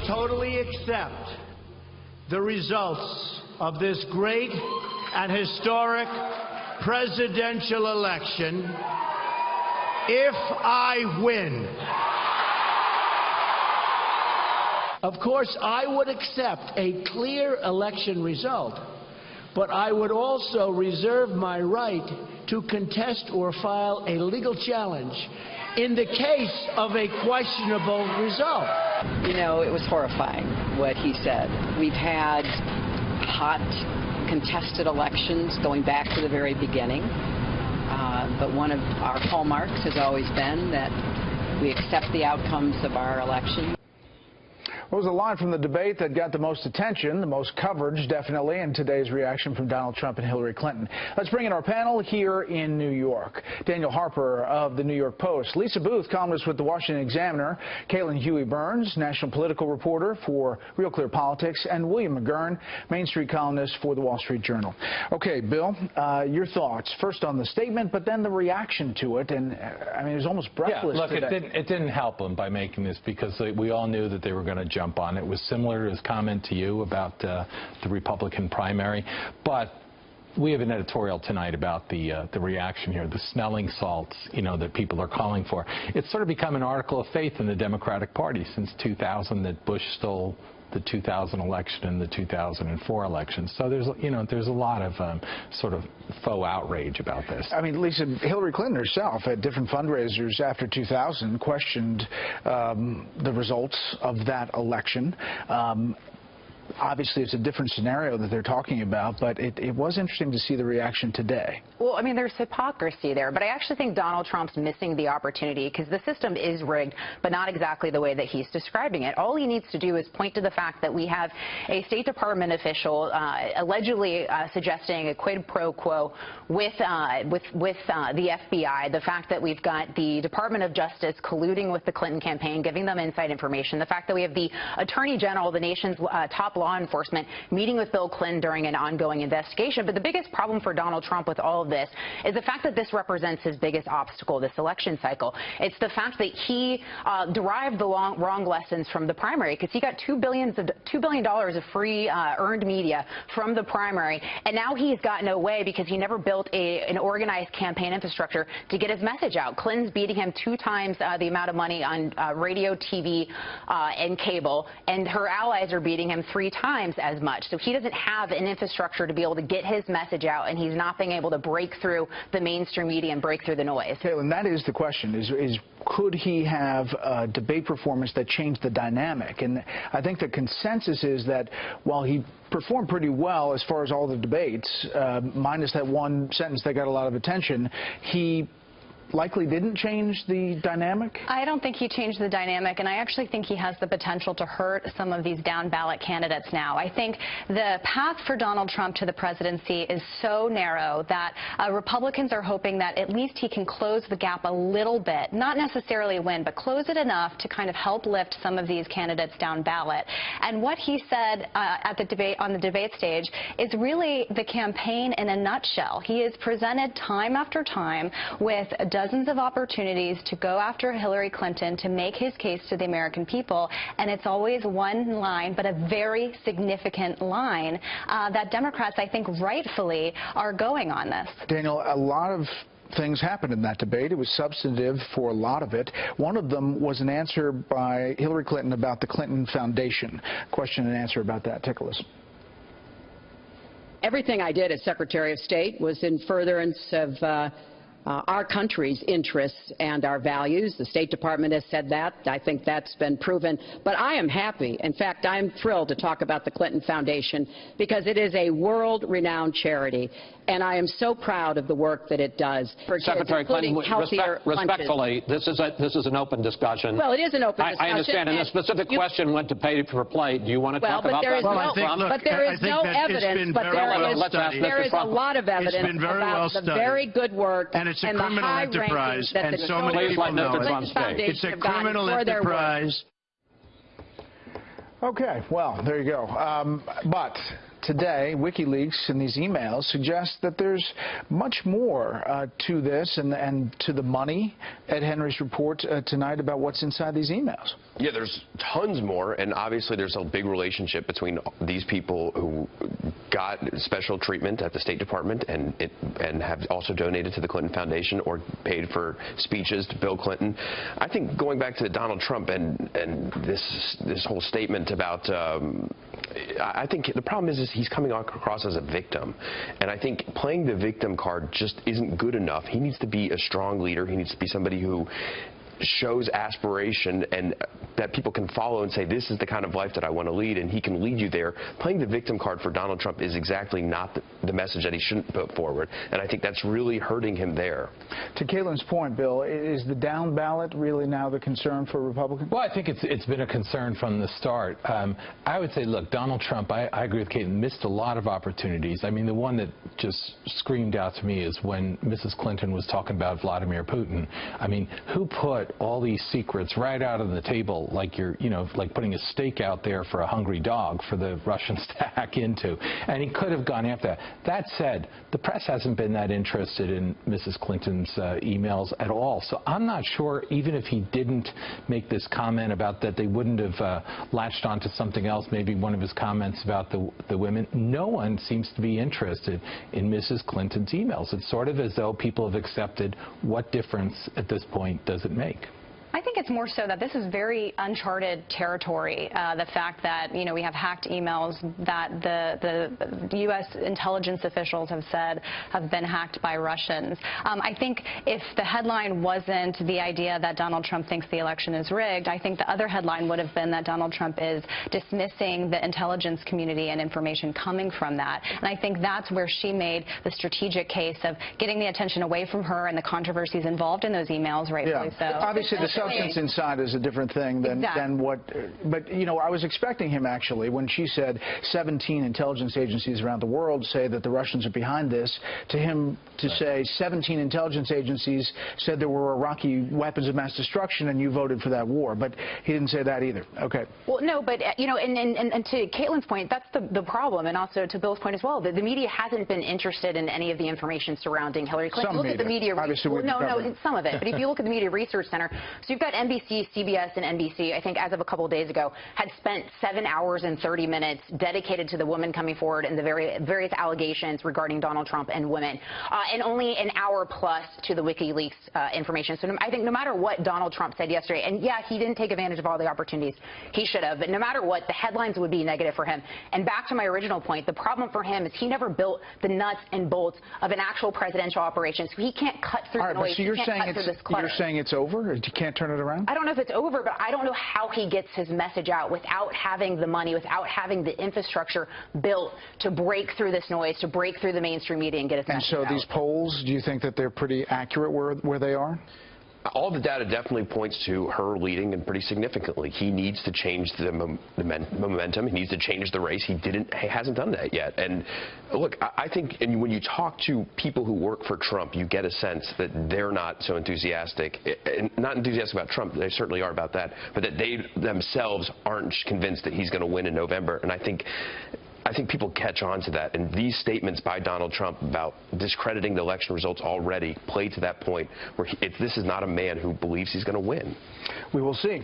totally accept the results of this great and historic presidential election if I win. Of course, I would accept a clear election result, but I would also reserve my right to contest or file a legal challenge in the case of a questionable result. You know, it was horrifying what he said. We've had hot, contested elections going back to the very beginning, but one of our hallmarks has always been that we accept the outcomes of our elections. What was a line from the debate that got the most attention, the most coverage, definitely, in today's reaction from Donald Trump and Hillary Clinton? Let's bring in our panel here in New York. Daniel Harper of the New York Post, Lisa Booth, columnist with the Washington Examiner, Caitlin Huey-Burns, national political reporter for Real Clear Politics, and William McGurn, Main Street columnist for the Wall Street Journal. Okay, Bill, your thoughts, first on the statement, but then the reaction to it, and I mean, it was almost breathless. Yeah, look, it didn't help them by making this, because we all knew that they were going to jump on it. It was similar to his comment to you about the Republican primary, but we have an editorial tonight about the reaction here, the smelling salts, you know, that people are calling for. It's sort of become an article of faith in the Democratic Party since 2000 that Bush stole the 2000 election and the 2004 election. So there's a lot of sort of faux outrage about this. I mean, Lisa, Hillary Clinton herself at different fundraisers after 2000 questioned the results of that election. Obviously, it's a different scenario that they're talking about, but it was interesting to see the reaction today. Well, I mean, there's hypocrisy there, but I actually think Donald Trump's missing the opportunity, because the system is rigged, but not exactly the way that he's describing it. All he needs to do is point to the fact that we have a State Department official allegedly suggesting a quid pro quo with the FBI, the fact that we've got the Department of Justice colluding with the Clinton campaign, giving them inside information, the fact that we have the Attorney General, the nation's top law enforcement, meeting with Bill Clinton during an ongoing investigation. But the biggest problem for Donald Trump with all of this is the fact that this represents his biggest obstacle this election cycle. It's the fact that he derived the wrong lessons from the primary, because he got $2 billion of free earned media from the primary, and now he's gotten away because he never built an organized campaign infrastructure to get his message out. Clinton's beating him 2 times the amount of money on radio, TV, and cable, and her allies are beating him 3 times as much. So he doesn't have an infrastructure to be able to get his message out, and he's not being able to break through the mainstream media and break through the noise. Caitlin, that is the question, is could he have a debate performance that changed the dynamic? And I think the consensus is that while he performed pretty well as far as all the debates, minus that one sentence that got a lot of attention, he likely didn't change the dynamic? I don't think he changed the dynamic, and I actually think he has the potential to hurt some of these down-ballot candidates now. I think the path for Donald Trump to the presidency is so narrow that Republicans are hoping that at least he can close the gap a little bit, not necessarily win, but close it enough to kind of help lift some of these candidates down ballot. And what he said at the debate, on the debate stage, is really the campaign in a nutshell. He is presented time after time with dozens of opportunities to go after Hillary Clinton to make his case to the American people, and it's always one line, but a very significant line that Democrats, I think, rightfully are going on this. Daniel, a lot of things happened in that debate. It was substantive for a lot of it. One of them was an answer by Hillary Clinton about the Clinton Foundation. Question and answer about that. Take a listen. Everything I did as Secretary of State was in furtherance of our country's interests and our values. The State Department has said that. I think that's been proven. But I am happy. In fact, I'm thrilled to talk about the Clinton Foundation because it is a world-renowned charity, and I am so proud of the work that it does for Secretary kids, including healthier respectfully, this is an open discussion. Well, it is an open discussion. I understand, and the specific question went to pay for play. Do you want to talk about that? But there is no evidence, but there is a lot of evidence about the very good work and it's a criminal enterprise, and so many people know it. It's a criminal enterprise. Okay, well, there you go. But today, WikiLeaks and these emails suggest that there's much more to this and to the money. Ed Henry's report tonight about what's inside these emails. Yeah, there's tons more, and obviously there's a big relationship between these people who got special treatment at the State Department and have also donated to the Clinton Foundation or paid for speeches to Bill Clinton. I think going back to Donald Trump and this whole statement about I think the problem is he's coming across as a victim, and I think playing the victim card just isn't good enough. He needs to be a strong leader. He needs to be somebody who shows aspiration and that people can follow and say, this is the kind of life that I want to lead, and he can lead you there. Playing the victim card for Donald Trump is exactly not the message that he shouldn't put forward, and I think that's really hurting him there. To Caitlin's point, Bill, is the down ballot really now the concern for Republicans? Well, I think it's been a concern from the start. I would say, look, Donald Trump, I agree with Caitlin, missed a lot of opportunities. I mean, the one that just screamed out to me is when Mrs. Clinton was talking about Vladimir Putin. I mean, who put all these secrets right out on the table like like putting a steak out there for a hungry dog for the Russians to hack into? And he could have gone after that. That said, the press hasn't been that interested in Mrs. Clinton's emails at all. So I'm not sure, even if he didn't make this comment about that they wouldn't have latched onto something else, maybe one of his comments about the women, no one seems to be interested in Mrs. Clinton's emails. It's sort of as though people have accepted what difference at this point does it make. I think it's more so that this is very uncharted territory. The fact that, we have hacked emails that the U.S. intelligence officials have said have been hacked by Russians. I think if the headline wasn't the idea that Donald Trump thinks the election is rigged, I think the other headline would have been that Donald Trump is dismissing the intelligence community and information coming from that. And I think that's where she made the strategic case of getting the attention away from her and the controversies involved in those emails, rightfully so. Obviously, the substance inside is a different thing than what, but I was expecting him actually when she said 17 intelligence agencies around the world say that the Russians are behind this, to him to say 17 intelligence agencies said there were Iraqi weapons of mass destruction and you voted for that war, but he didn't say that either. Okay. Well, no, but and to Caitlin's point, that's the problem, and also to Bill's point as well. The media hasn't been interested in any of the information surrounding Hillary Clinton. Some look at the media. Obviously, no, some of it. But if you look at the Media Research Center, so you've got NBC, CBS, and NBC, I think as of a couple of days ago, had spent 7 hours and 30 minutes dedicated to the woman coming forward and the various allegations regarding Donald Trump and women, and only an hour plus to the WikiLeaks information. So I think no matter what Donald Trump said yesterday, and yeah, he didn't take advantage of all the opportunities he should have, but no matter what, the headlines would be negative for him. And back to my original point, the problem for him is he never built the nuts and bolts of an actual presidential operation, so he can't cut through the noise. So you're saying it's over? You can't turn it around? I don't know if it's over, but I don't know how he gets his message out without having the money, without having the infrastructure built to break through this noise, to break through the mainstream media and get his message out. And so these polls, do you think that they're pretty accurate where they are? All the data definitely points to her leading, and pretty significantly. He needs to change the momentum. He needs to change the race. He hasn't done that yet. And look, I think, and when you talk to people who work for Trump, you get a sense that they're not so enthusiastic, and not enthusiastic about Trump. They certainly are about that, but that they themselves aren't convinced that he's going to win in November. And I think people catch on to that, and these statements by Donald Trump about discrediting the election results already play to that point where this is not a man who believes he's going to win. We will see.